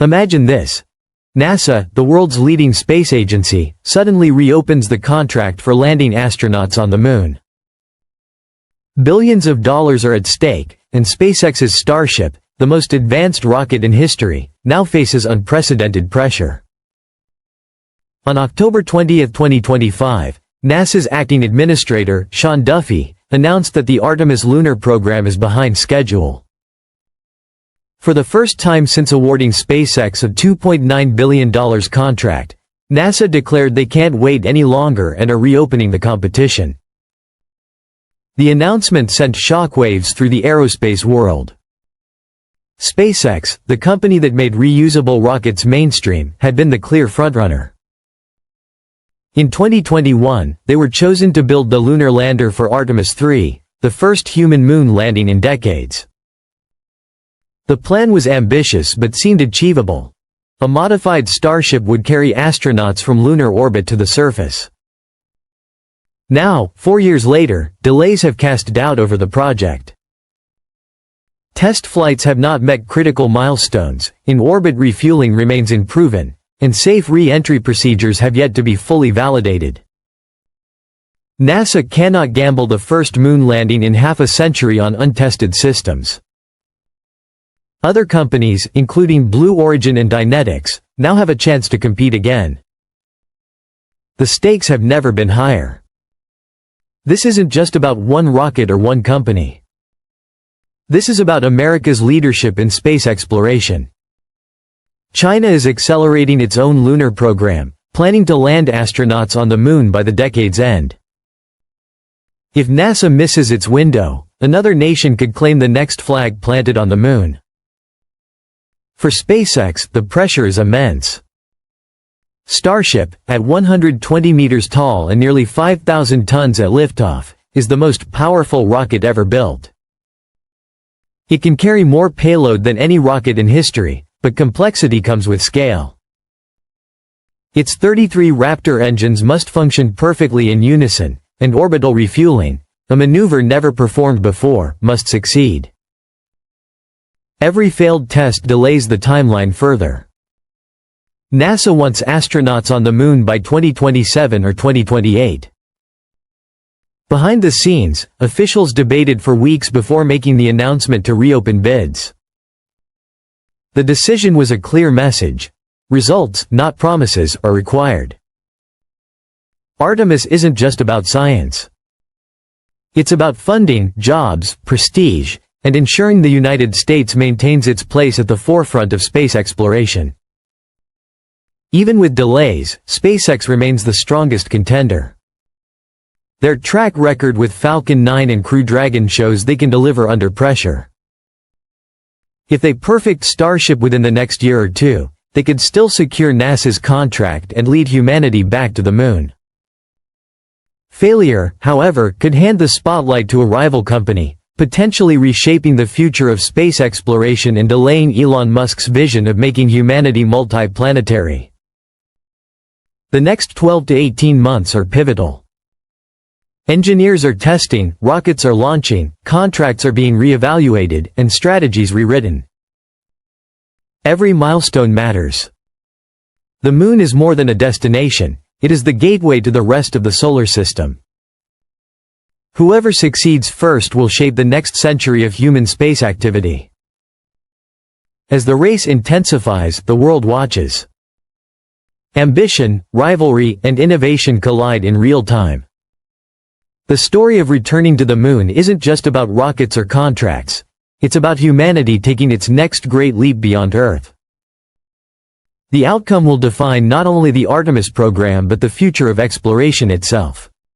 Imagine this. NASA, the world's leading space agency, suddenly reopens the contract for landing astronauts on the Moon. Billions of dollars are at stake, and SpaceX's Starship, the most advanced rocket in history, now faces unprecedented pressure. On October 20, 2025, NASA's acting administrator, Sean Duffy, announced that the Artemis lunar program is behind schedule. For the first time since awarding SpaceX a $2.9 billion contract, NASA declared they can't wait any longer and are reopening the competition. The announcement sent shockwaves through the aerospace world. SpaceX, the company that made reusable rockets mainstream, had been the clear frontrunner. In 2021, they were chosen to build the lunar lander for Artemis 3, the first human moon landing in decades. The plan was ambitious but seemed achievable. A modified Starship would carry astronauts from lunar orbit to the surface. Now, 4 years later, delays have cast doubt over the project. Test flights have not met critical milestones, in-orbit refueling remains unproven, and safe re-entry procedures have yet to be fully validated. NASA cannot gamble the first moon landing in half a century on untested systems. Other companies, including Origin and Dynetics, now have a chance to compete again. The stakes have never been higher. This isn't just about one rocket or one company. This is about America's leadership in space exploration. China is accelerating its own lunar program, planning to land astronauts on the Moon by the decade's end. If NASA misses its window, another nation could claim the next flag planted on the Moon. For SpaceX, the pressure is immense. Starship, at 120 meters tall and nearly 5,000 tons at liftoff, is the most powerful rocket ever built. It can carry more payload than any rocket in history, but complexity comes with scale. Its 33 Raptor engines must function perfectly in unison, and orbital refueling, a maneuver never performed before, must succeed. Every failed test delays the timeline further. NASA wants astronauts on the Moon by 2027 or 2028. Behind the scenes, officials debated for weeks before making the announcement to reopen bids. The decision was a clear message. Results, not promises, are required. Artemis isn't just about science. It's about funding, jobs, prestige, and ensuring the United States maintains its place at the forefront of space exploration. Even with delays, SpaceX remains the strongest contender. Their track record with Falcon 9 and Crew Dragon shows they can deliver under pressure. If they perfect Starship within the next year or two, they could still secure NASA's contract and lead humanity back to the Moon. Failure, however, could hand the spotlight to a rival company, potentially reshaping the future of space exploration and delaying Elon Musk's vision of making humanity multi-planetary. The next 12 to 18 months are pivotal. Engineers are testing, rockets are launching, contracts are being re-evaluated, and strategies rewritten. Every milestone matters. The Moon is more than a destination, it is the gateway to the rest of the solar system. Whoever succeeds first will shape the next century of human space activity. As the race intensifies, the world watches. Ambition, rivalry, and innovation collide in real time. The story of returning to the Moon isn't just about rockets or contracts. It's about humanity taking its next great leap beyond Earth. The outcome will define not only the Artemis program but the future of exploration itself.